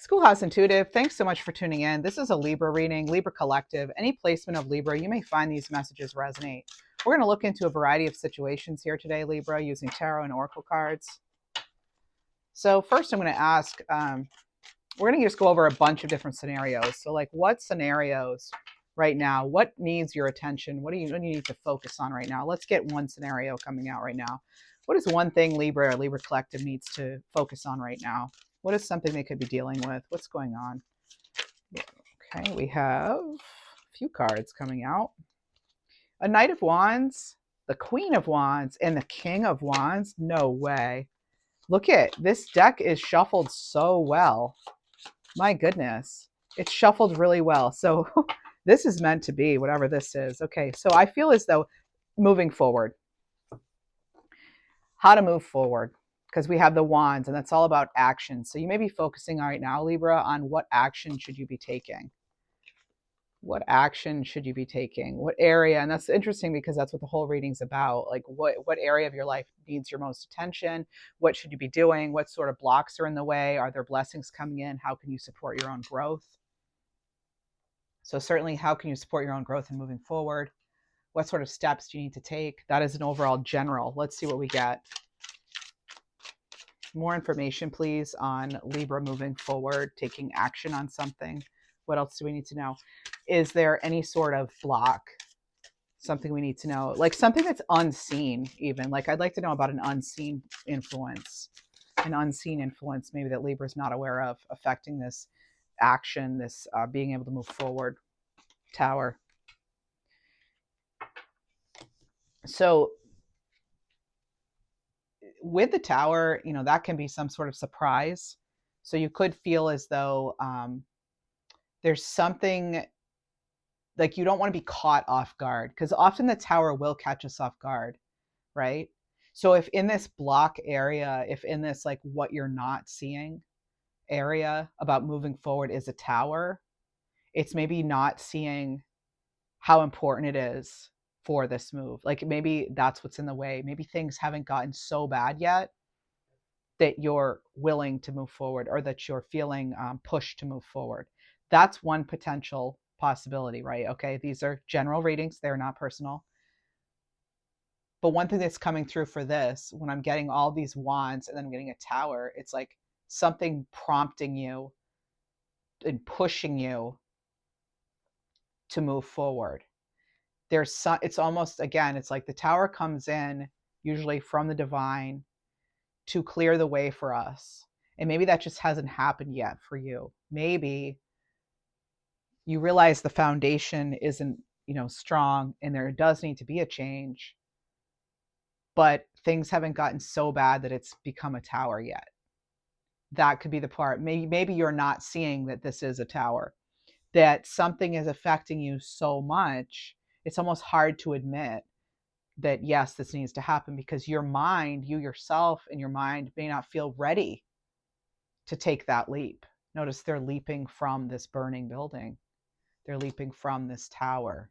Schoolhouse Intuitive, thanks so much for tuning in. This is a Libra reading, Libra Collective. Any placement of Libra, you may find these messages resonate. We're going to look into a variety of situations here today, Libra, using tarot and oracle cards. So first I'm going to ask, we're going to just go over a bunch of different scenarios. So like what scenarios right now, what needs your attention? What do you need to focus on right now? Let's get one scenario coming out right now. What is one thing Libra or Libra Collective needs to focus on right now? What is something they could be dealing with? What's going on? Okay, we have a few cards coming out. A Knight of Wands, the Queen of Wands, and the King of Wands. No way. Look at this deck is shuffled so well. My goodness. It's shuffled really well. So this is meant to be, whatever this is. Okay, so I feel as though moving forward. How to move forward. Because we have the wands and that's all about action. So you may be focusing right now, Libra, on what action should you be taking? What action should you be taking? What area? And that's interesting because that's what the whole reading's about. Like what area of your life needs your most attention? What should you be doing? What sort of blocks are in the way? Are there blessings coming in? How can you support your own growth? So certainly, how can you support your own growth and moving forward? What sort of steps do you need to take? That is an overall general. Let's see what we get. More information, please, on Libra moving forward, taking action on something. What else do we need to know? Is there any sort of block? Something we need to know, like something that's unseen even. Like I'd like to know about an unseen influence maybe that Libra's not aware of affecting this action, this being able to move forward. Tower. So with the Tower, you know, that can be some sort of surprise. So you could feel as though there's something like you don't want to be caught off guard, because often the Tower will catch us off guard, right? So if in this block area, if in this like what you're not seeing area about moving forward is a Tower, it's maybe not seeing how important it is for this move. Like maybe that's what's in the way. Maybe things haven't gotten so bad yet that you're willing to move forward, or that you're feeling pushed to move forward. That's one potential possibility, right? Okay, these are general readings, they're not personal. But one thing that's coming through for this, when I'm getting all these wands and then I'm getting a Tower, it's like something prompting you and pushing you to move forward. It's almost, again, it's like the Tower comes in usually from the divine to clear the way for us. And maybe that just hasn't happened yet for you. Maybe you realize the foundation isn't, strong, and there does need to be a change, but things haven't gotten so bad that it's become a Tower yet. That could be the part. Maybe you're not seeing that this is a Tower, that something is affecting you so much, it's almost hard to admit that, yes, this needs to happen, because your mind, you yourself and your mind may not feel ready to take that leap. Notice they're leaping from this burning building. They're leaping from this Tower.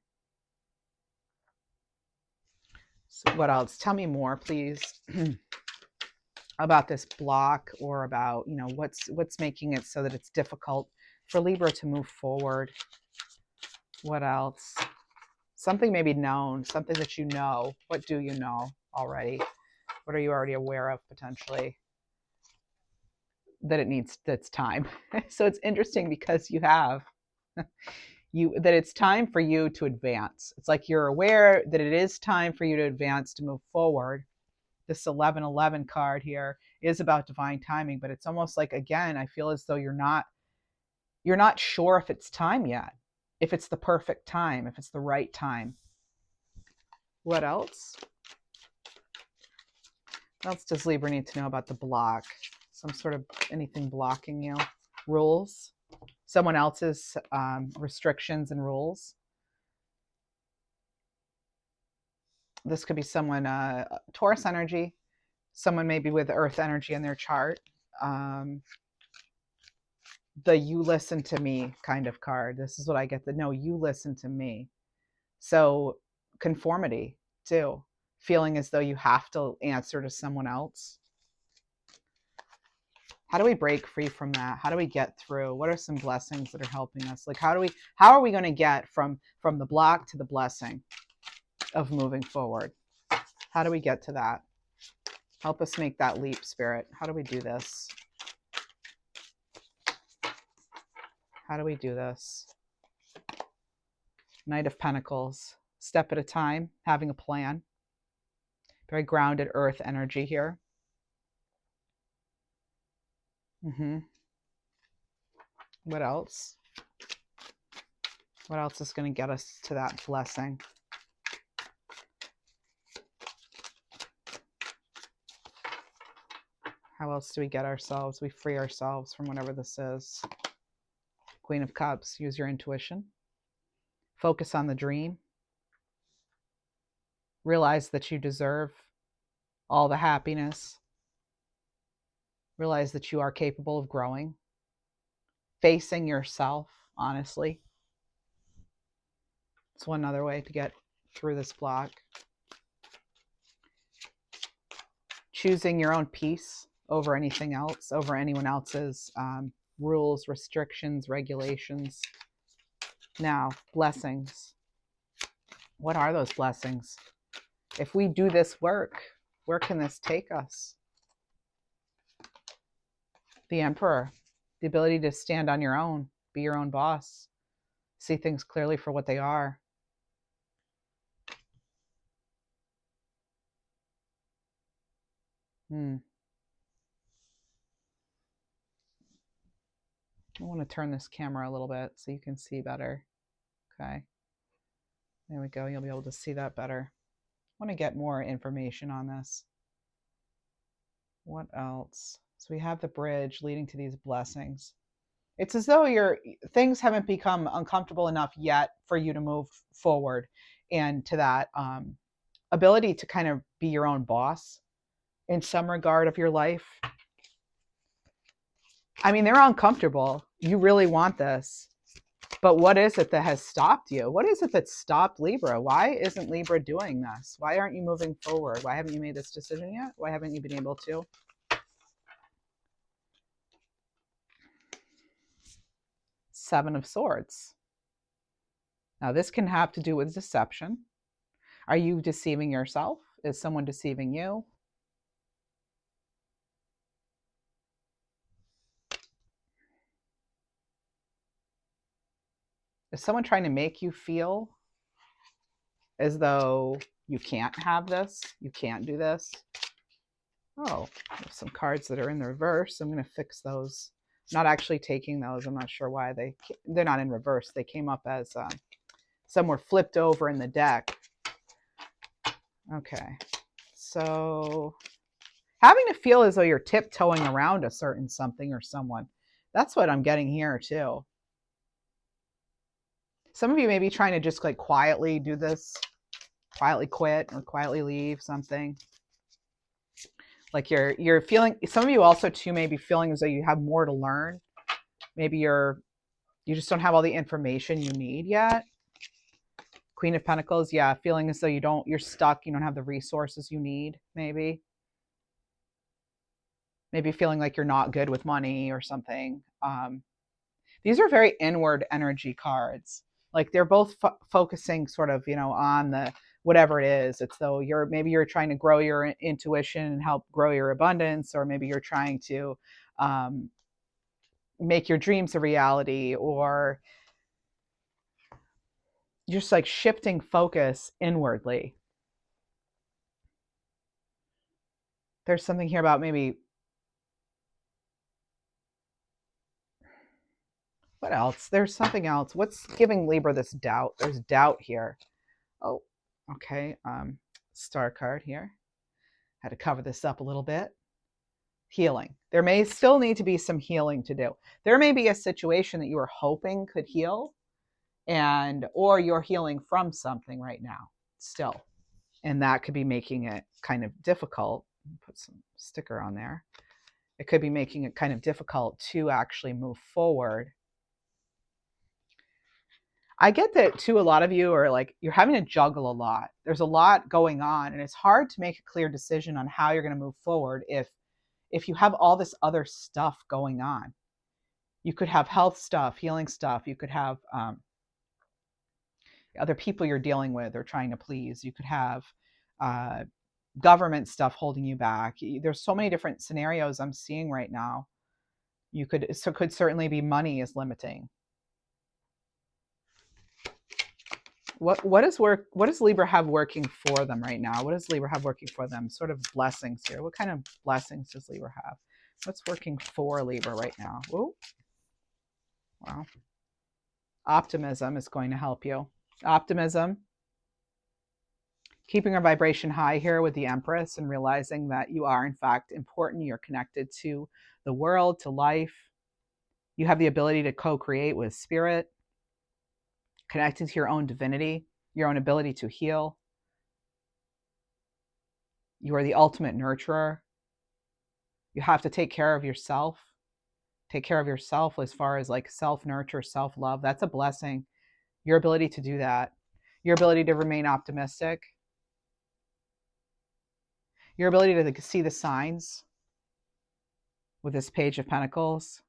So what else? Tell me more, please, about this block, or about, what's making it so that it's difficult for Libra to move forward. What else? Something may be known, something that you know. What do you know already? What are you already aware of potentially that's time? So it's interesting because you have that it's time for you to advance. It's like you're aware that it is time for you to advance, to move forward. This 1111 card here is about divine timing, but it's almost like, again, I feel as though you're not sure if it's time yet, if it's the perfect time, if it's the right time. What else? What else does Libra need to know about the block? Some sort of anything blocking you? Rules? Someone else's restrictions and rules? This could be someone, Taurus energy, someone maybe with Earth energy in their chart. The you listen to me kind of card. This is what I get, the no, you listen to me. So conformity too, feeling as though you have to answer to someone else. How do we break free from that? How do we get through? What are some blessings that are helping us? Like, how are we going to get from the block to the blessing of moving forward? How do we get to that? Help us make that leap, Spirit. How do we do this? How do we do this? Knight of Pentacles, step at a time, having a plan. Very grounded earth energy here. What else? What else is going to get us to that blessing? How else do we get ourselves? We free ourselves from whatever this is. Queen of Cups, use your intuition. Focus on the dream. Realize that you deserve all the happiness. Realize that you are capable of growing. Facing yourself, honestly. It's one other way to get through this block. Choosing your own peace over anything else, over anyone else's rules, restrictions, regulations. Now, blessings. What are those blessings? If we do this work, where can this take us? The Emperor, the ability to stand on your own, be your own boss, see things clearly for what they are. I want to turn this camera a little bit so you can see better. Okay. There we go. You'll be able to see that better. I want to get more information on this. What else? So we have the bridge leading to these blessings. It's as though things haven't become uncomfortable enough yet for you to move forward and to that ability to kind of be your own boss in some regard of your life. I mean, they're uncomfortable. You really want this. But what is it that has stopped you? What is it that stopped Libra? Why isn't Libra doing this? Why aren't you moving forward? Why haven't you made this decision yet? Why haven't you been able to? Seven of Swords. Now, this can have to do with deception. Are you deceiving yourself? Is someone deceiving you? Is someone trying to make you feel as though you can't have this? You can't do this? Oh, there's some cards that are in the reverse. I'm going to fix those. I'm not actually taking those. I'm not sure why they're not in reverse. They came up as some were flipped over in the deck. Okay, so having to feel as though you're tiptoeing around a certain something or someone. That's what I'm getting here too. Some of you may be trying to just like quietly do this, quietly quit or quietly leave something. Like you're feeling, some of you also too may be feeling as though you have more to learn. Maybe you just don't have all the information you need yet. Queen of Pentacles, yeah, feeling as though you're stuck, you don't have the resources you need, maybe. Maybe feeling like you're not good with money or something. These are very inward energy cards. Like they're both focusing sort of, on the whatever it is. It's though maybe you're trying to grow your intuition and help grow your abundance, or maybe you're trying to make your dreams a reality, or just like shifting focus inwardly. There's something here about maybe, what else? There's something else. What's giving Libra this doubt? There's doubt here. Oh, okay. Star card here. Had to cover this up a little bit. Healing. There may still need to be some healing to do. There may be a situation that you were hoping could heal, or you're healing from something right now still. And that could be making it kind of difficult. Put some sticker on there. It could be making it kind of difficult to actually move forward. I get that too. A lot of you are like, you're having to juggle a lot. There's a lot going on, and it's hard to make a clear decision on how you're going to move forward if if you have all this other stuff going on. You could have health stuff, healing stuff. You could have other people you're dealing with or trying to please. You could have government stuff holding you back. There's so many different scenarios I'm seeing right now. Could certainly be money is limiting. What does Libra have working for them right now? What does Libra have working for them? Sort of blessings here. What kind of blessings does Libra have? What's working for Libra right now? Ooh. Wow. Optimism is going to help you. Optimism. Keeping our vibration high here with the Empress and realizing that you are, in fact, important. You're connected to the world, to life. You have the ability to co-create with spirit, connected to your own divinity, your own ability to heal. You are the ultimate nurturer. You have to take care of yourself. Take care of yourself as far as like self-nurture, self-love. That's a blessing. Your ability to do that. Your ability to remain optimistic. Your ability to see the signs with this Page of Pentacles.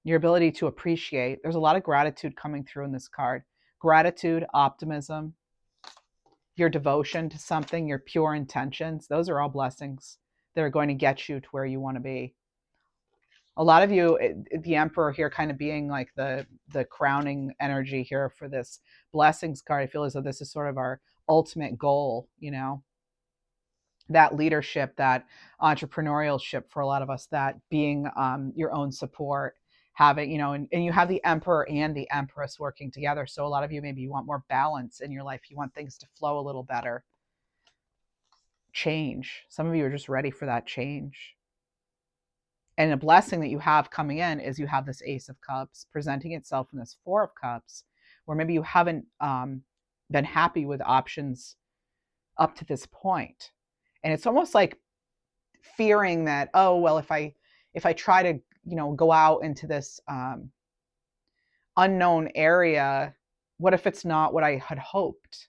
Your ability to appreciate. There's a lot of gratitude coming through in this card. Gratitude, optimism, your devotion to something, your pure intentions. Those are all blessings that are going to get you to where you want to be. A lot of you, the Emperor here kind of being like the crowning energy here for this blessings card. I feel as though this is sort of our ultimate goal, you know, that leadership, that entrepreneurship for a lot of us, that being your own support, having, you know, and you have the Emperor and the Empress working together. So a lot of you, maybe you want more balance in your life. You want things to flow a little better. Change. Some of you are just ready for that change. And a blessing that you have coming in is you have this Ace of Cups presenting itself in this Four of Cups, where maybe you haven't been happy with options up to this point. And it's almost like fearing that, oh, well, if I try to, you know, go out into this unknown area, what if it's not what I had hoped?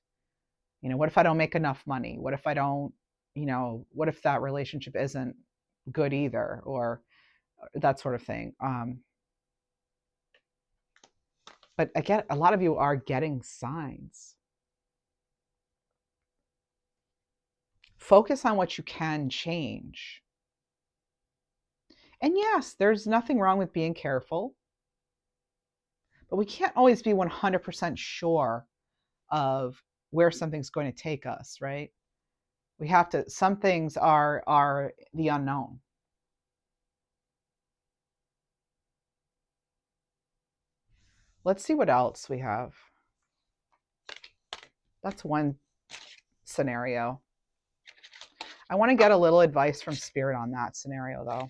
You know, what if I don't make enough money? What if I don't, you know, what if that relationship isn't good either, or that sort of thing. But again, a lot of you are getting signs. Focus on what you can change. And yes, there's nothing wrong with being careful, but we can't always be 100% sure of where something's going to take us, right? We have to, some things are the unknown. Let's see what else we have. That's one scenario. I want to get a little advice from Spirit on that scenario, though.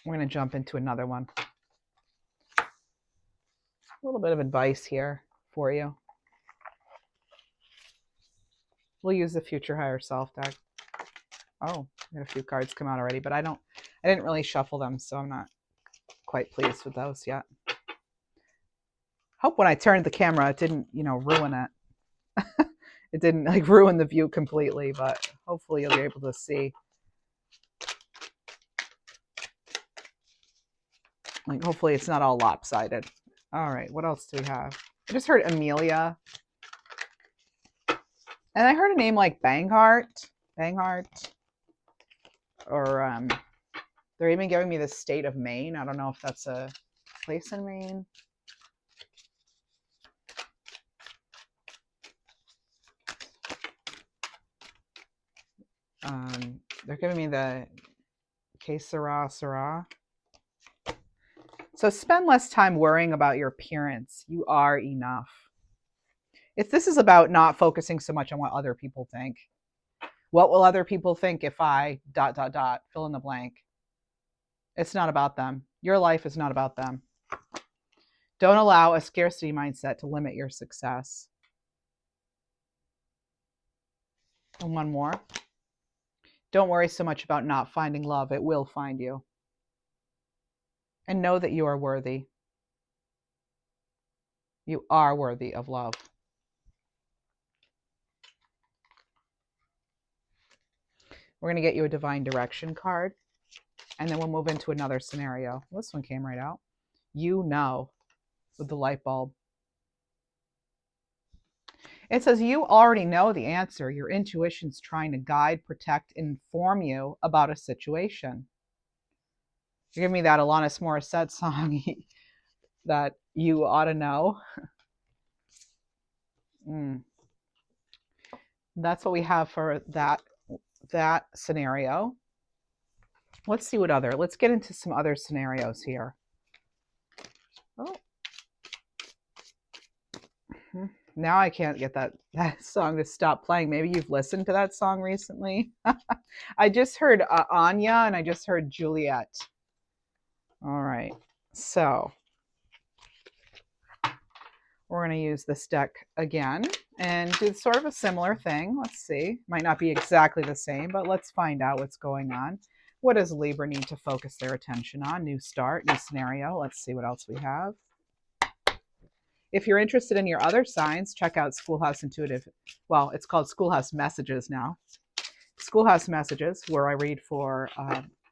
We're going to jump into another one. A little bit of advice here for you. We'll use the Future Higher Self deck. Oh, I got a few cards come out already, but I didn't really shuffle them, so I'm not quite pleased with those yet. Hope when I turned the camera, it didn't, you know, ruin it. It didn't like ruin the view completely, but hopefully you'll be able to see. Like, hopefully it's not all lopsided. All right, what else do we have? I just heard Amelia. And I heard a name like Banghart. Or they're even giving me the state of Maine. I don't know if that's a place in Maine. They're giving me the Que Sera Sera. So spend less time worrying about your appearance. You are enough. This is about not focusing so much on what other people think. What will other people think if I ... fill in the blank? It's not about them. Your life is not about them. Don't allow a scarcity mindset to limit your success. And one more. Don't worry so much about not finding love. It will find you. And know that you are worthy. You are worthy of love. We're going to get you a divine direction card, and then we'll move into another scenario. This one came right out. You know, with the light bulb. It says you already know the answer. Your intuition's trying to guide, protect, inform you about a situation. You give me that Alanis Morissette song that you ought to know. That's what we have for that scenario. Let's see let's get into some other scenarios here. Oh. Now I can't get that song to stop playing. Maybe you've listened to that song recently. I just heard Anya and I just heard Juliet. All right. So we're going to use this deck again and do sort of a similar thing. Let's see. Might not be exactly the same, but let's find out what's going on. What does Libra need to focus their attention on? New start, new scenario. Let's see what else we have. If you're interested in your other signs, check out Schoolhouse Intuitive. Well, it's called Schoolhouse Messages now. Schoolhouse Messages, where I read for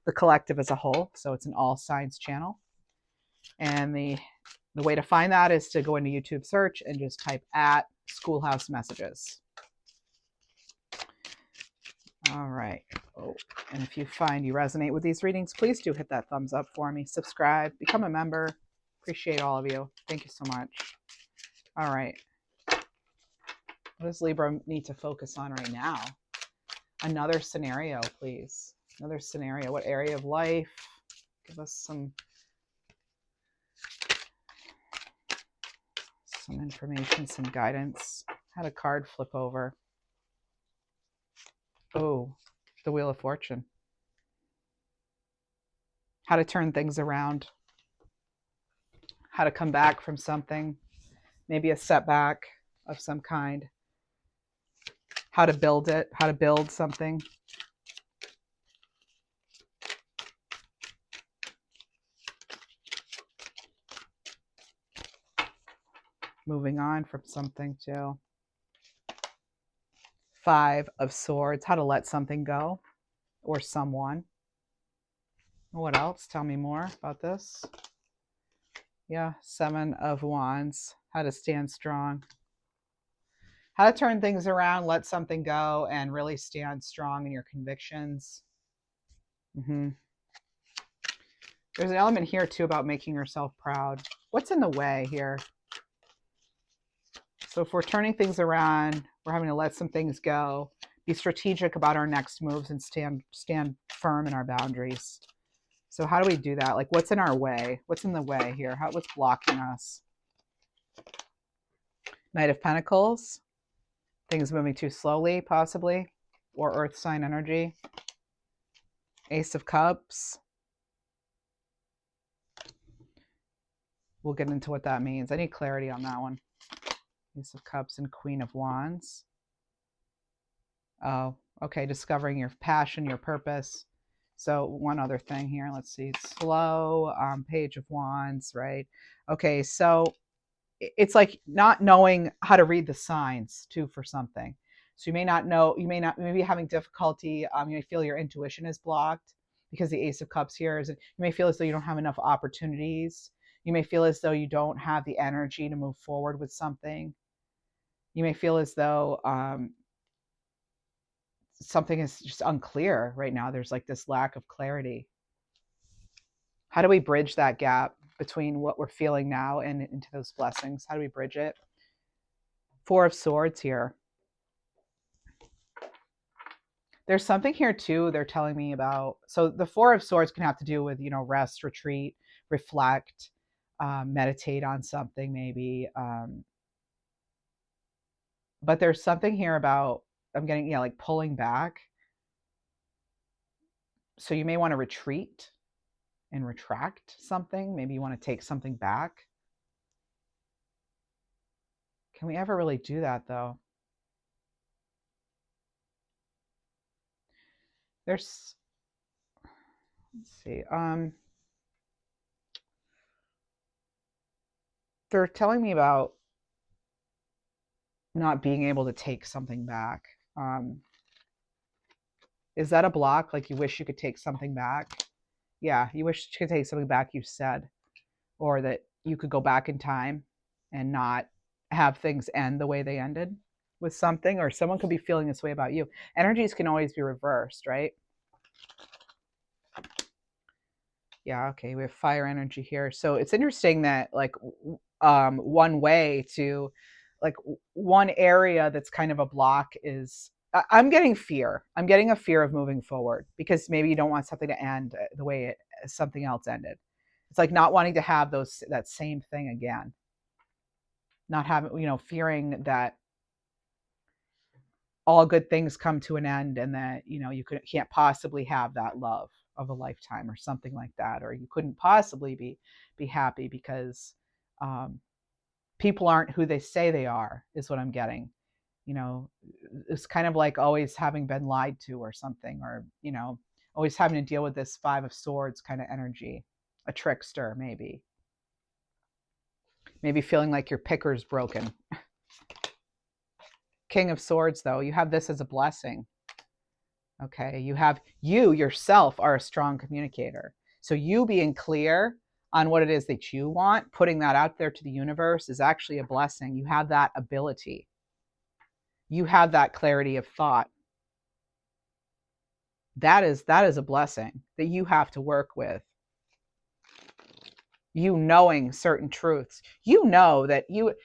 the collective as a whole. So it's an all signs channel. And the way to find that is to go into YouTube search and just type at Schoolhouse Messages. All right. Oh, and if you find you resonate with these readings, please do hit that thumbs up for me. Subscribe, become a member. Appreciate all of you. Thank you so much. All right. What does Libra need to focus on right now? Another scenario, please. Another scenario. What area of life? Give us some information, some guidance. Had a card flip over. Oh, the Wheel of Fortune. How to turn things around. How to come back from something. Maybe a setback of some kind. How to build it. How to build something. Moving on from something too. 5 of Swords. How to let something go or someone. What else? Tell me more about this. Yeah, 7 of Wands. How to stand strong. How to turn things around, let something go, and really stand strong in your convictions. There's an element here, too, about making yourself proud. What's in the way here? So if we're turning things around, we're having to let some things go, be strategic about our next moves, and stand firm in our boundaries. So how do we do that? Like, what's in our way? What's in the way here? What's blocking us? Knight of Pentacles. Things moving too slowly, possibly. Or Earth sign energy. Ace of Cups. We'll get into what that means. I need clarity on that one. Ace of Cups and Queen of Wands. Oh, okay. Discovering your passion, your purpose. So one other thing here. Let's see. Slow. Page of Wands, right? Okay, so it's like not knowing how to read the signs too for something. So you may not know, you may be having difficulty. You may feel your intuition is blocked because the Ace of Cups here is, you may feel as though you don't have enough opportunities. You may feel as though you don't have the energy to move forward with something. You may feel as though something is just unclear right now. There's like this lack of clarity. How do we bridge that gap between what we're feeling now and into those blessings? How do we bridge it? 4 of Swords here. There's something here too they're telling me about. So the 4 of Swords can have to do with, rest, retreat, reflect, meditate on something maybe. But there's something here about, I'm getting, like pulling back. So you may want to retreat and retract something. Maybe you want to take something back. Can we ever really do that though? Let's see. They're telling me about not being able to take something back. Is that a block? Like you wish you could take something back? Yeah, you wish you could take something back you said, or that you could go back in time and not have things end the way they ended with something, or someone could be feeling this way about you. Energies can always be reversed, right? Yeah, okay, we have fire energy here. So it's interesting that like one way to like one area that's kind of a block is I'm getting fear. I'm getting a fear of moving forward because maybe you don't want something to end the way something else ended. It's like not wanting to have that same thing again. Not having, fearing that all good things come to an end and that, you can't possibly have that love of a lifetime or something like that, or you couldn't possibly be happy because people aren't who they say they are, is what I'm getting. It's kind of like always having been lied to or something, or always having to deal with this 5 of Swords kind of energy, a trickster, maybe feeling like your picker's broken. King of Swords, though, you have this as a blessing. Okay, you yourself are a strong communicator. So you being clear on what it is that you want, putting that out there to the universe is actually a blessing. You have that ability. You have that clarity of thought. That is a blessing that you have to work with. You knowing certain truths. That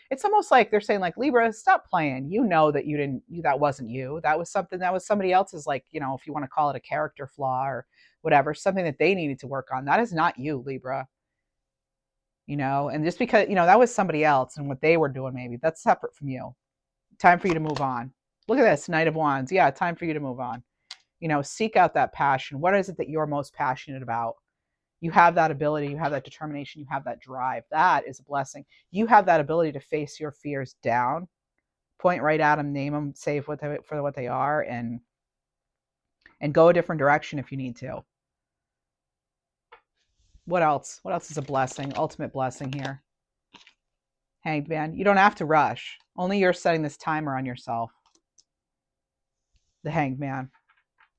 it's almost like they're saying like, Libra, stop playing. That wasn't you. That was somebody else's, like, if you want to call it a character flaw or whatever, something that they needed to work on. That is not you, Libra. And just because, that was somebody else and what they were doing, maybe that's separate from you. Time for you to move on. Look at this, Knight of Wands. Yeah, time for you to move on. Seek out that passion. What is it that you're most passionate about? You have that ability, you have that determination, you have that drive. That is a blessing. You have that ability to face your fears down, point right at them, name them, say for what they are, and go a different direction if you need to. What else? What else is a blessing? Ultimate blessing here. Hanged Man. You don't have to rush. Only you're setting this timer on yourself. The Hanged Man.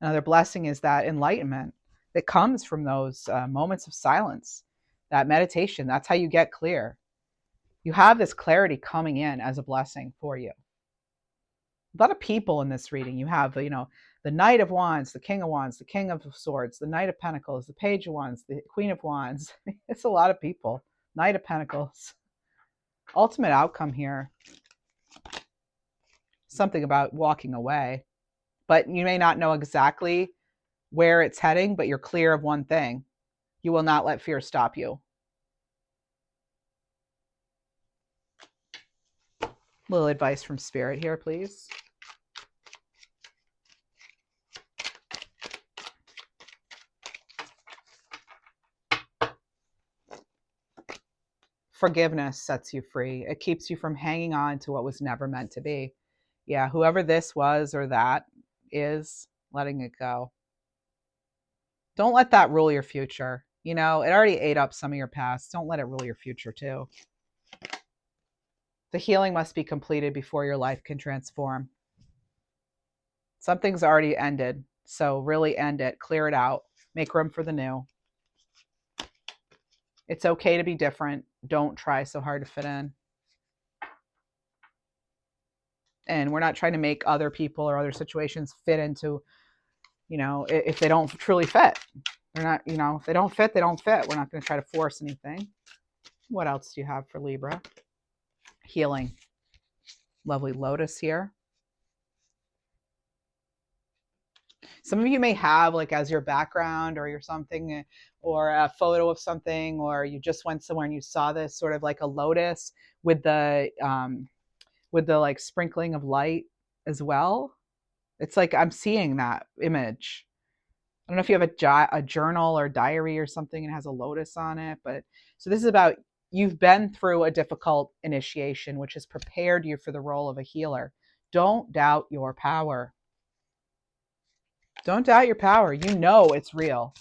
Another blessing is that enlightenment that comes from those moments of silence, that meditation. That's how you get clear. You have this clarity coming in as a blessing for you. A lot of people in this reading. You have, the Knight of Wands, the King of Wands, the King of Swords, the Knight of Pentacles, the Page of Wands, the Queen of Wands. It's a lot of people. Knight of Pentacles. Ultimate outcome here. Something about walking away. But you may not know exactly where it's heading, but you're clear of one thing. You will not let fear stop you. A little advice from Spirit here, please. Forgiveness sets you free. It keeps you from hanging on to what was never meant to be. Yeah, whoever this was or that is, letting it go. Don't let that rule your future. It already ate up some of your past. Don't let it rule your future too. The healing must be completed before your life can transform. Something's already ended, so really end it. Clear it out. Make room for the new. It's okay to be different. Don't try so hard to fit in. And we're not trying to make other people or other situations fit into, if they don't truly fit. They're not, if they don't fit, they don't fit. We're not going to try to force anything. What else do you have for Libra? Healing. Lovely Lotus here. Some of you may have, like, as your background or your something, or a photo of something, or you just went somewhere and you saw this sort of like a lotus with the like sprinkling of light as well. It's like I'm seeing that image. I don't know if you have a journal or diary or something and it has a lotus on it, but so this is about, you've been through a difficult initiation, which has prepared you for the role of a healer. Don't doubt your power. Don't doubt your power. It's real.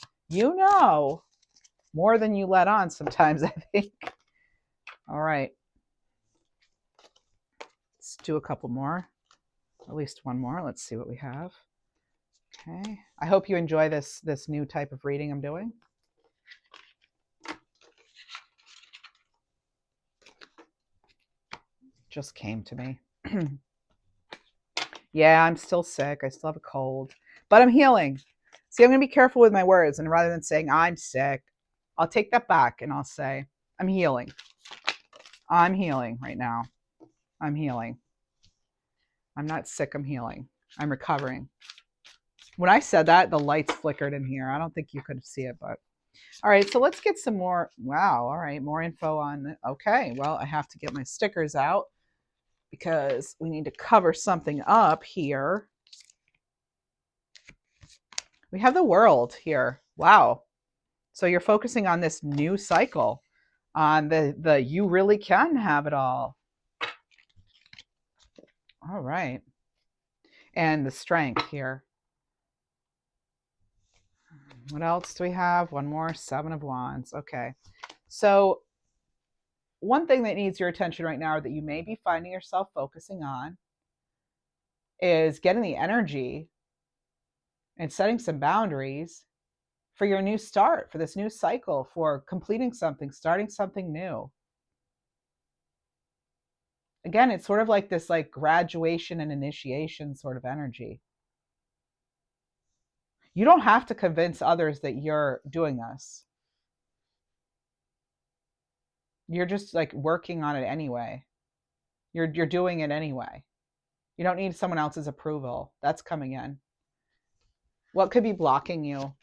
More than you let on sometimes, I think. All right. Let's do a couple more. At least one more. Let's see what we have. Okay. I hope you enjoy this new type of reading I'm doing. Just came to me. Yeah, I'm still sick. I still have a cold, but I'm healing. See, I'm going to be careful with my words, and rather than saying I'm sick, I'll take that back and I'll say I'm healing. I'm healing right now. I'm healing. I'm not sick. I'm healing. I'm recovering. When I said that, the lights flickered in here. I don't think you could see it, but all right. So let's get some more. Wow. All right. More info on. Okay. Well, I have to get my stickers out because we need to cover something up here. We have the world here. Wow. So you're focusing on this new cycle, on the you really can have it all. All right. And the strength here. What else do we have? One more, 7 of Wands. Okay. So one thing that needs your attention right now that you may be finding yourself focusing on is getting the energy and setting some boundaries for your new start, for this new cycle, for completing something, starting something new. Again, it's sort of like this like graduation and initiation sort of energy. You don't have to convince others that you're doing this. You're just like working on it anyway. You're doing it anyway. You don't need someone else's approval. That's coming in. What could be blocking you?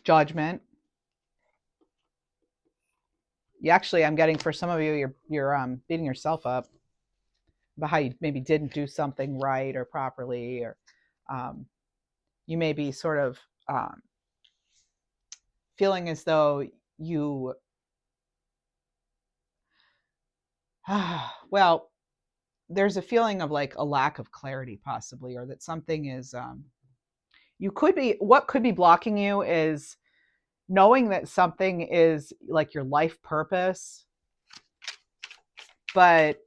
Judgment. You actually, I'm getting for some of you, you're beating yourself up about how you maybe didn't do something right or properly, or you may be sort of feeling as though you, well, there's a feeling of like a lack of clarity possibly, or that something is, you could be, what could be blocking you is knowing that something is like your life purpose, but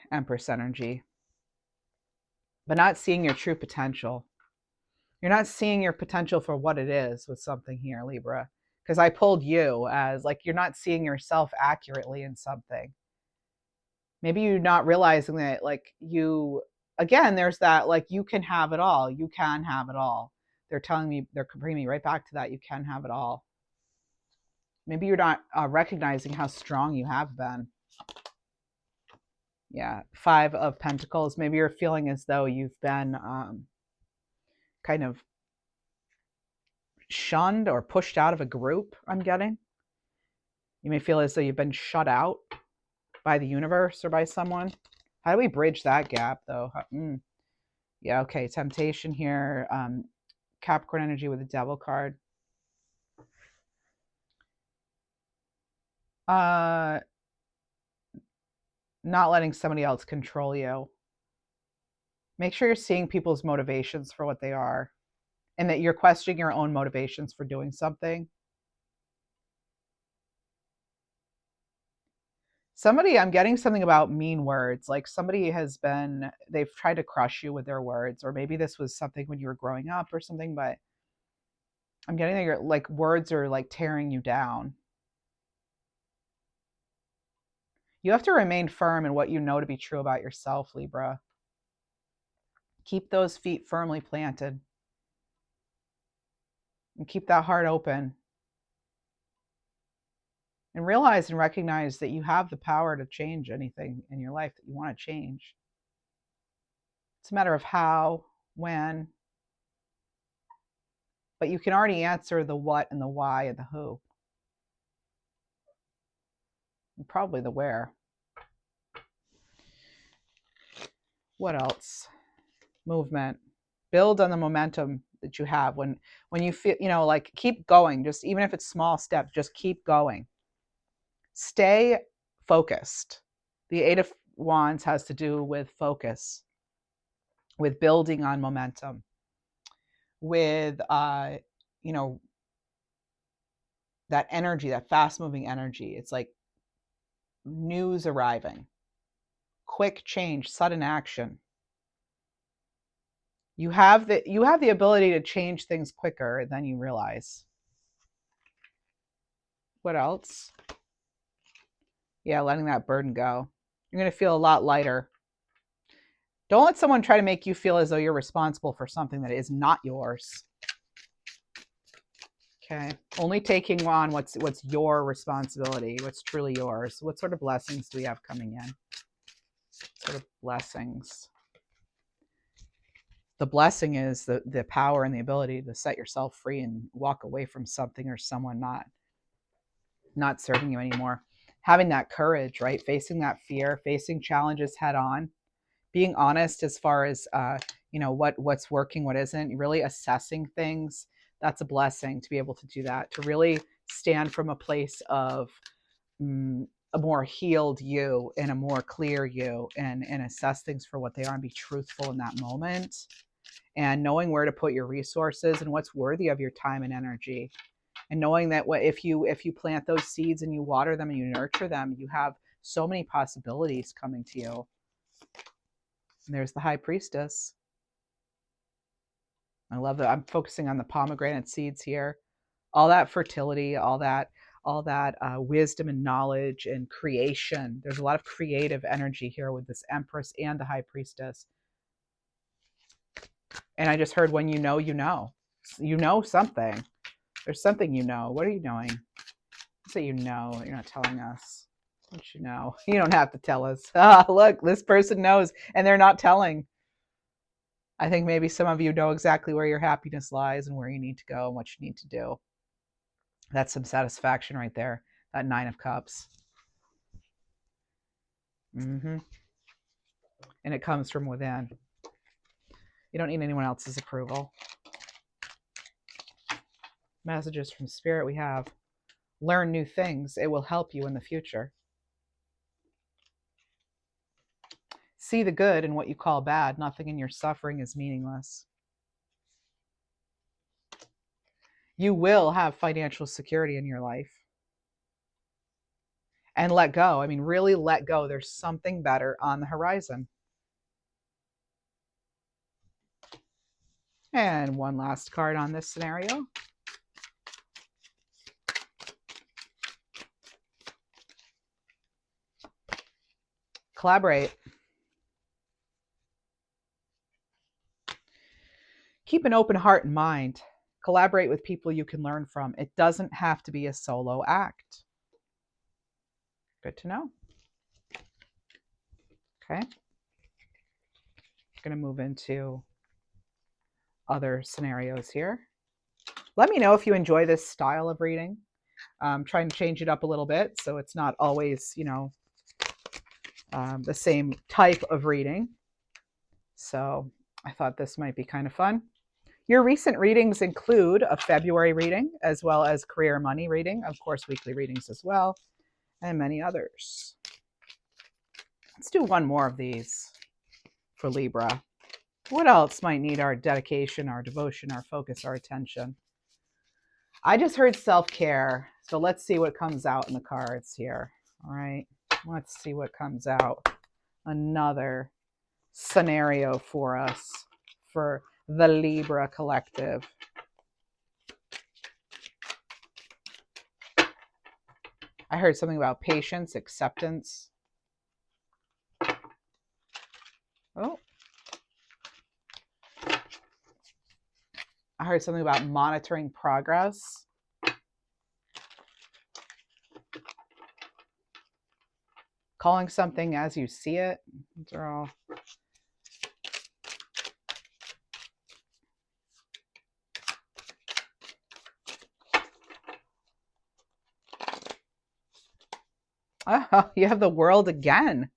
Empress energy, but not seeing your true potential. You're not seeing your potential for what it is with something here, Libra, because I pulled you as like you're not seeing yourself accurately in something. Maybe you're not realizing that, like, you, again, there's that like you can have it all. You can have it all. They're telling me, they're bringing me right back to that. You can have it all. Maybe you're not recognizing how strong you have been. Yeah, 5 of Pentacles. Maybe you're feeling as though you've been kind of shunned or pushed out of a group, I'm getting. You may feel as though you've been shut out by the universe or by someone. How do we bridge that gap, though? Yeah, okay. Temptation here. Capricorn energy with the Devil card. Not letting somebody else control you. Make sure you're seeing people's motivations for what they are, and that you're questioning your own motivations for doing something. Somebody, I'm getting something about mean words. Like somebody has been, they've tried to crush you with their words, or maybe this was something when you were growing up or something, but I'm getting that your like words are like tearing you down. You have to remain firm in what you know to be true about yourself, Libra. Keep those feet firmly planted and keep that heart open. And realize and recognize that you have the power to change anything in your life that you want to change. It's a matter of how, when, but you can already answer the what and the why and the who. And probably the where. What else? Movement. Build on the momentum that you have when you feel, like keep going. Just even if it's small steps, just keep going. Stay focused. The 8 of Wands has to do with focus, with building on momentum, with that energy, that fast moving energy. It's like news arriving. quick change, sudden action. You have the ability to change things quicker than you realize. What else? Yeah, letting that burden go. You're going to feel a lot lighter. Don't let someone try to make you feel as though you're responsible for something that is not yours. Okay. Only taking on what's your responsibility, what's truly yours. What sort of blessings do we have coming in? Sort of blessings. The blessing is the power and the ability to set yourself free and walk away from something or someone not serving you anymore. Having that courage, right? Facing that fear, facing challenges head on, being honest as far as what's working, what isn't, really assessing things. That's a blessing to be able to do that, to really stand from a place of a more healed you and a more clear you, and assess things for what they are and be truthful in that moment, and knowing where to put your resources and what's worthy of your time and energy, and knowing that if you plant those seeds and you water them and you nurture them, you have so many possibilities coming to you. And there's the High Priestess. I love that. I'm focusing on the pomegranate seeds here. All that fertility, all that wisdom and knowledge and creation. There's a lot of creative energy here with this Empress and the High Priestess. And I just heard, when you know something. There's something you know. What are you knowing? Say you know. You're not telling us. What you know? You don't have to tell us. Look, this person knows, and they're not telling. I think maybe some of you know exactly where your happiness lies and where you need to go and what you need to do. That's some satisfaction right there. That Nine of Cups. And it comes from within. You don't need anyone else's approval. Messages from Spirit we have. Learn new things. It will help you in the future. See the good in what you call bad. Nothing in your suffering is meaningless. You will have financial security in your life. And let go. I mean, really let go. There's something better on the horizon. And one last card on this scenario. Collaborate. Keep an open heart and mind. Collaborate with people you can learn from. It doesn't have to be a solo act. Good to know. Okay. I'm going to move into other scenarios here. Let me know if you enjoy this style of reading. I'm trying to change it up a little bit so it's not always, the same type of reading. So I thought this might be kind of fun. Your recent readings include a February reading, as well as career money reading, of course, weekly readings as well, and many others. Let's do one more of these for Libra. What else might need our dedication, our devotion, our focus, our attention? I just heard self-care, so let's see what comes out in the cards here. All right, let's see what comes out. Another scenario for us, for the Libra collective. I heard something about patience, acceptance. Oh. I heard something about monitoring progress. Calling something as you see it. These are all. Oh, you have the World again.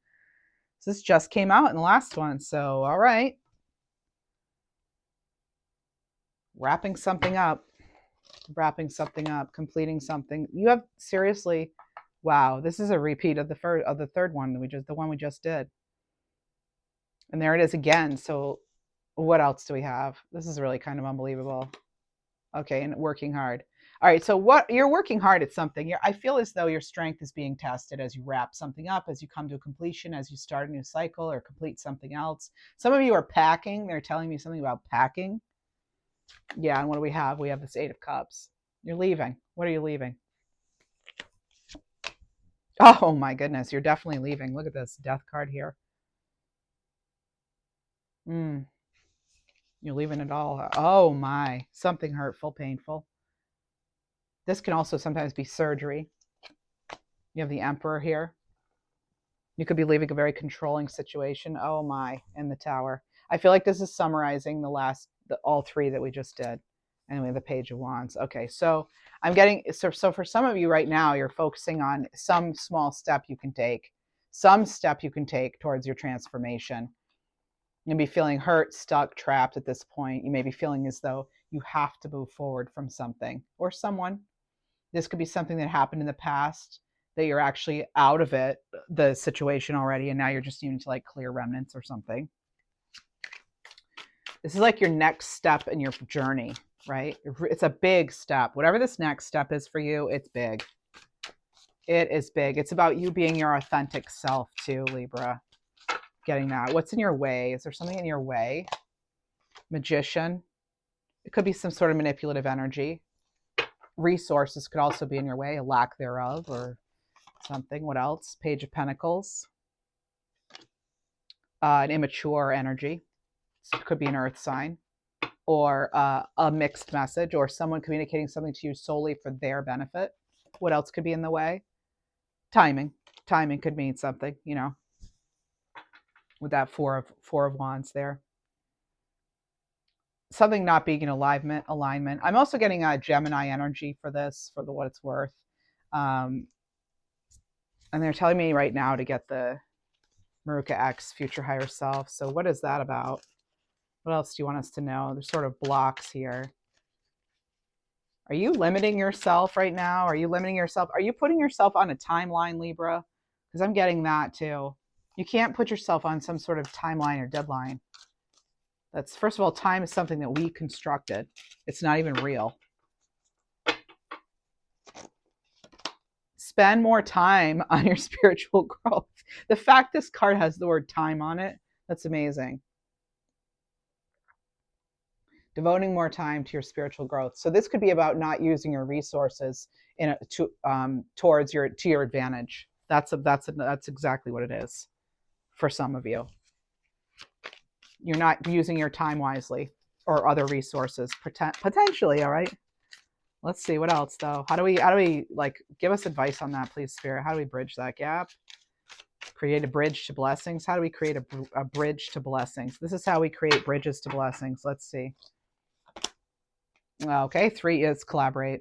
This just came out in the last one, so all right. Wrapping something up, completing something. You have, seriously, wow, this is a repeat of the third one the one we just did. And there it is again. So what else do we have? This is really kind of unbelievable. Okay, and working hard. All right, so what you're working hard at something. I feel as though your strength is being tested as you wrap something up, as you come to a completion, as you start a new cycle or complete something else. Some of you are packing. They're telling me something about packing. Yeah, and what do we have? We have this Eight of Cups. You're leaving. What are you leaving? Oh my goodness, you're definitely leaving. Look at this Death card here. You're leaving it all. Oh my, something hurtful, painful. This can also sometimes be surgery. You have the Emperor here. You could be leaving a very controlling situation. Oh my, and the Tower. I feel like this is summarizing all three that we just did. Anyway, the Page of Wands. Okay, so I'm getting, so for some of you right now, you're focusing on some small step you can take, towards your transformation. You may be feeling hurt, stuck, trapped at this point. You may be feeling as though you have to move forward from something or someone. This could be something that happened in the past that you're actually out of the situation already, and now you're just needing to like clear remnants or something. This is like your next step in your journey, right? It's a big step. Whatever this next step is for you, it's big. It is big. It's about you being your authentic self too, Libra. Getting that. What's in your way? Is there something in your way? Magician. It could be some sort of manipulative energy. Resources could also be in your way, a lack thereof or something. What else? Page of Pentacles. An immature energy. It could be an earth sign or a mixed message or someone communicating something to you solely for their benefit. What else could be in the way? Timing. Timing could mean something, you know, with that four of wands there. Something not being in alignment. I'm also getting a Gemini energy for this, for what it's worth. And they're telling me right now to get the Maruka X, future higher self. So what is that about? What else do you want us to know? There's sort of blocks here. Are you limiting yourself right now? Are you limiting yourself? Are you putting yourself on a timeline, Libra? Because I'm getting that too. You can't put yourself on some sort of timeline or deadline. That's, first of all, time is something that we constructed. It's not even real. Spend more time on your spiritual growth. The fact this card has the word time on it, that's amazing. Devoting more time to your spiritual growth. So this could be about not using your resources towards your advantage. That's exactly what it is for some of you. You're not using your time wisely or other resources potentially. All right. Let's see what else though. How do we like give us advice on that, please, Spirit? How do we bridge that gap? Create a bridge to blessings. How do we create a bridge to blessings? This is how we create bridges to blessings. Let's see. Okay, 3 is collaborate.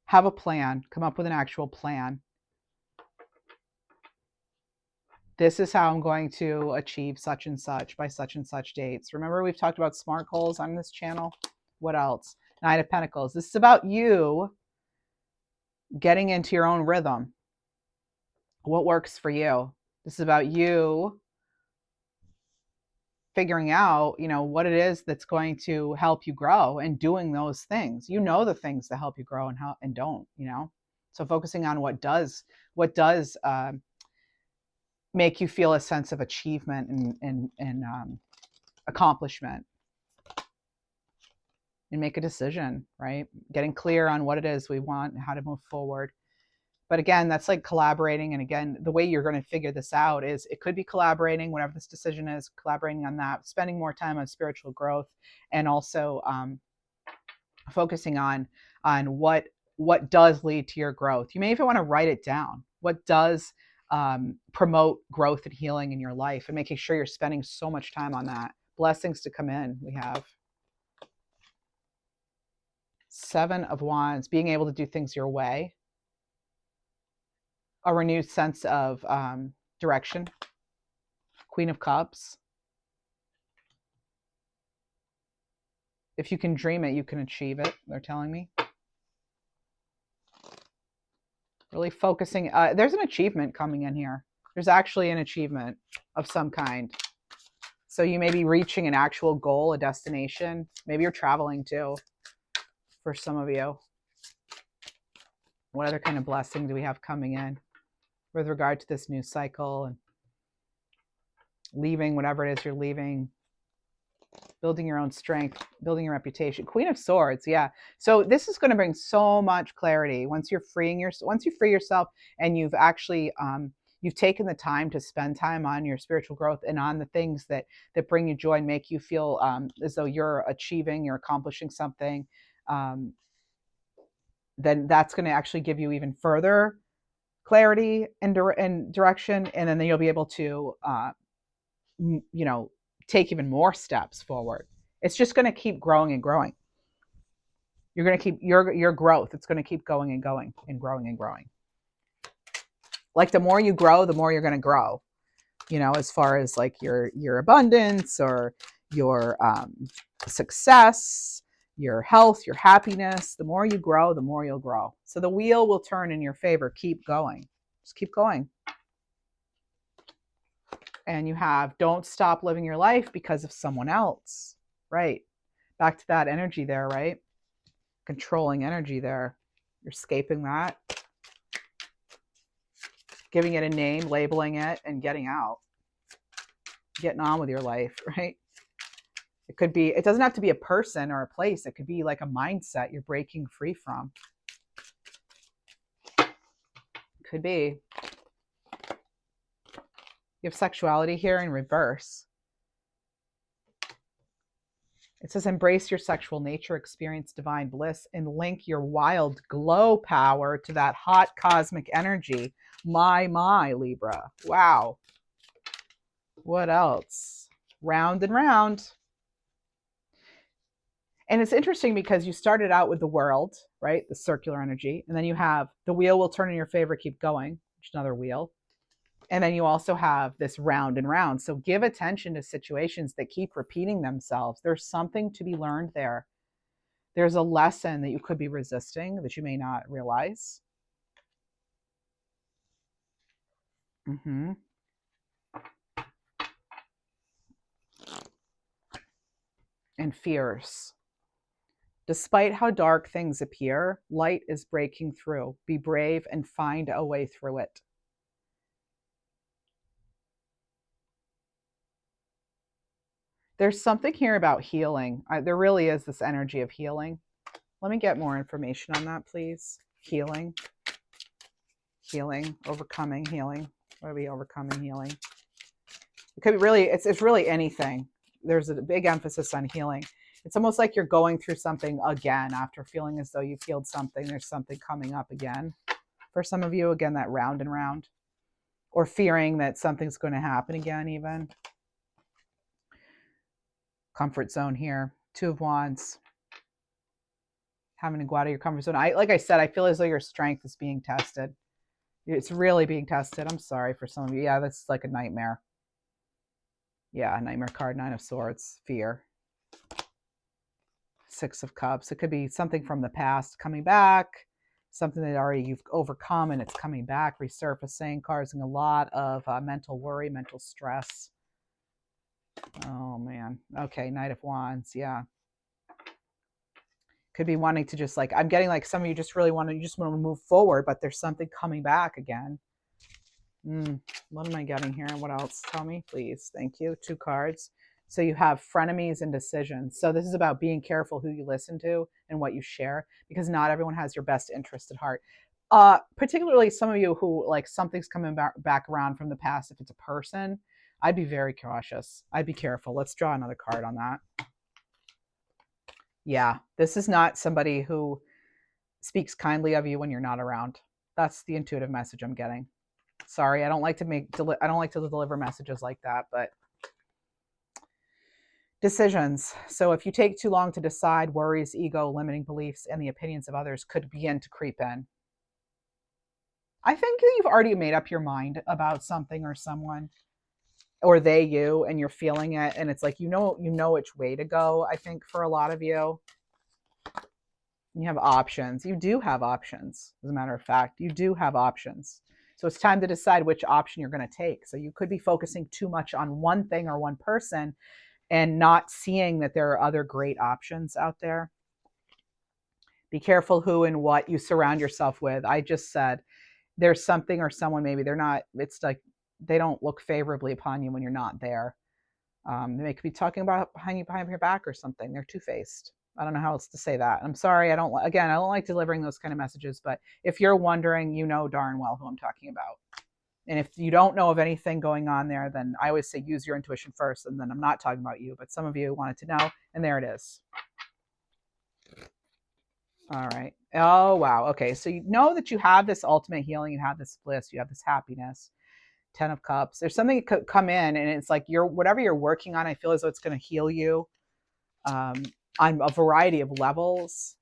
Have a plan. Come up with an actual plan. This is how I'm going to achieve such and such by such and such dates. Remember, we've talked about SMART goals on this channel. What else? 9 of Pentacles. This is about you getting into your own rhythm. What works for you? This is about you figuring out, you know, what it is that's going to help you grow and doing those things. You know the things that help you grow and don't, you know. So focusing on what does make you feel a sense of achievement and accomplishment, and make a decision, right? Getting clear on what it is we want and how to move forward. But again, that's like collaborating. And again, the way you're going to figure this out is it could be collaborating, whatever this decision is, collaborating on that, spending more time on spiritual growth, and also focusing on what does lead to your growth. You may even want to write it down. What does promote growth and healing in your life, and making sure you're spending so much time on that. Blessings to come in. We have 7 of Wands, being able to do things your way. A renewed sense of direction. Queen of Cups. If you can dream it, you can achieve it, they're telling me. Really focusing. There's an achievement coming in here. There's actually an achievement of some kind. So you may be reaching an actual goal, a destination. Maybe you're traveling too. for some of you? What other kind of blessing do we have coming in with regard to this new cycle and leaving whatever it is you're leaving, building your own strength, building your reputation? Queen of Swords, yeah. So this is going to bring so much clarity once you free yourself and you've actually you've taken the time to spend time on your spiritual growth and on the things that bring you joy and make you feel as though you're accomplishing something. Then that's going to actually give you even further clarity and direction, and then you'll be able to take even more steps forward. It's just going to keep growing and growing. You're going to keep your growth. It's going to keep going and going and growing and growing. Like the more you grow, the more you're going to grow, as far as like your abundance or your success, your health, your happiness. The more you grow, the more you'll grow. So the wheel will turn in your favor. Keep going. Just keep going. And you have, don't stop living your life because of someone else. Right. Back to that energy there, right? Controlling energy there. You're escaping that. Giving it a name, labeling it, and getting out. Getting on with your life, right? It doesn't have to be a person or a place. It could be like a mindset you're breaking free from. Could be. You have sexuality here in reverse. It says, embrace your sexual nature, experience divine bliss, and link your wild glow power to that hot cosmic energy. My, Libra. Wow. What else? Round and round. And it's interesting because you started out with the world, right? The circular energy. And then you have the wheel will turn in your favor, keep going, which is another wheel. And then you also have this round and round. So give attention to situations that keep repeating themselves. There's something to be learned there. There's a lesson that you could be resisting that you may not realize. And fears. Despite how dark things appear, light is breaking through. Be brave and find a way through it. There's something here about healing. There really is this energy of healing. Let me get more information on that, please. Healing, overcoming, healing. What are we overcoming, healing? It could be really, it's really anything. There's a big emphasis on healing. It's almost like you're going through something again after feeling as though you've healed something. There's something coming up again. For some of you, again, that round and round. Or fearing that something's going to happen again, even. Comfort zone here. Two of Wands. Having to go out of your comfort zone. Like I said, I feel as though your strength is being tested. It's really being tested. I'm sorry for some of you. Yeah, that's like a nightmare. Yeah, nightmare card, Nine of Swords. Fear. Six of Cups. It could be something from the past coming back, something that already you've overcome and it's coming back, resurfacing, causing a lot of mental worry, mental stress. Oh, man. Okay, Knight of Wands. Yeah. Could be wanting to just like, I'm getting like some of you just want to move forward, but there's something coming back again. What am I getting here? What else? Tell me, please. Thank you. Two cards. So you have frenemies and decisions. So this is about being careful who you listen to and what you share, because not everyone has your best interest at heart. Particularly some of you who like something's coming back around from the past. If it's a person, I'd be very cautious. I'd be careful. Let's draw another card on that. Yeah, this is not somebody who speaks kindly of you when you're not around. That's the intuitive message I'm getting. Sorry, I don't like to deliver messages like that, but decisions. So if you take too long to decide, worries, ego, limiting beliefs, and the opinions of others could begin to creep in. I think you've already made up your mind about something or someone, or they, you, and you're feeling it, and it's like you know which way to go. I think for a lot of you, you have options. You do have options. As a matter of fact, you do have options. So it's time to decide which option you're going to take. So you could be focusing too much on one thing or one person and not seeing that there are other great options out there. Be careful who and what you surround yourself with. I just said there's something or someone, maybe they're not, it's like they don't look favorably upon you when you're not there. They could be talking about behind your back or something. They're two-faced. I don't know how else to say that. I'm sorry. I don't like delivering those kind of messages, but if you're wondering, you know darn well who I'm talking about. And if you don't know of anything going on there, then I always say use your intuition first, and then I'm not talking about you, but some of you wanted to know, and there it is. All right. Oh, wow. Okay. So you know that you have this ultimate healing, you have this bliss, you have this happiness. 10 of Cups. There's something that could come in, and it's like whatever you're working on, I feel as though it's going to heal you on a variety of levels.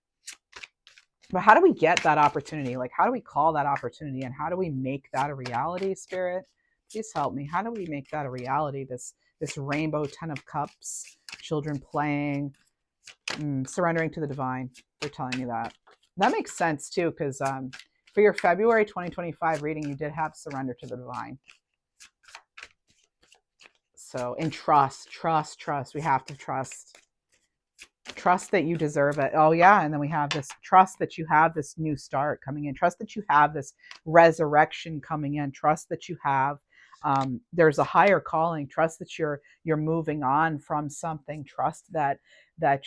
But how do we get that opportunity? Like, how do we call that opportunity, and how do we make that a reality, Spirit? Please help me. How do we make that a reality? This rainbow 10 of Cups, children playing, surrendering to the divine. They're telling me that. That makes sense too, because for your February 2025 reading, you did have surrender to the divine. So, and trust. We have to trust. Trust that you deserve it. Oh, yeah. And then we have this trust that you have this new start coming in. Trust that you have this resurrection coming in. Trust that you have, there's a higher calling. Trust that you're moving on from something. Trust that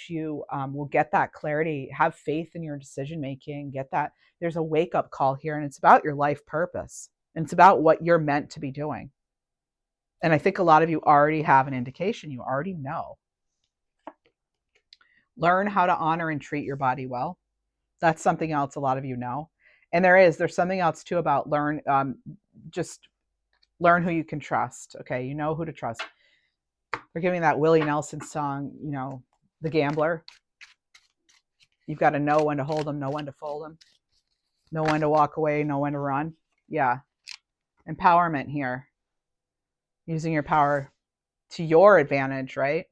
you will get that clarity. Have faith in your decision making. Get that. There's a wake up call here, and it's about your life purpose. And it's about what you're meant to be doing. And I think a lot of you already have an indication. You already know. Learn how to honor and treat your body well. That's something else a lot of you know. And there's something else too about just learn who you can trust. Okay, you know who to trust. We're giving that Willie Nelson song, you know, The Gambler. You've got to know when to hold them, know when to fold them, know when to walk away, know when to run. Yeah. Empowerment here. Using your power to your advantage, right?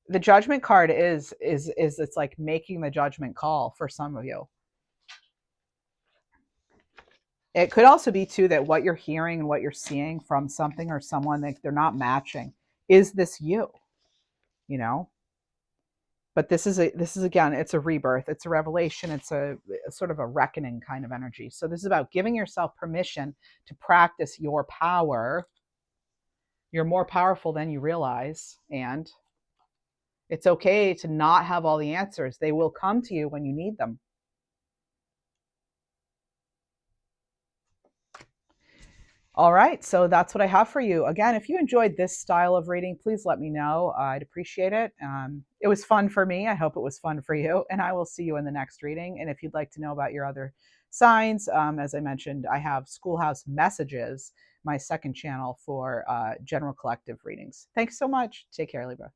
The Judgment card is it's like making the judgment call for some of you. It could also be too that what you're hearing and what you're seeing from something or someone that they're not matching. Is this you? You know? But this is again, it's a rebirth, it's a revelation, it's a sort of a reckoning kind of energy. So this is about giving yourself permission to practice your power. You're more powerful than you realize, and it's okay to not have all the answers. They will come to you when you need them. All right, so that's what I have for you. Again, if you enjoyed this style of reading, please let me know. I'd appreciate it. It was fun for me. I hope it was fun for you. And I will see you in the next reading. And if you'd like to know about your other signs, as I mentioned, I have Schoolhouse Messages, my second channel for general collective readings. Thanks so much. Take care, Libra.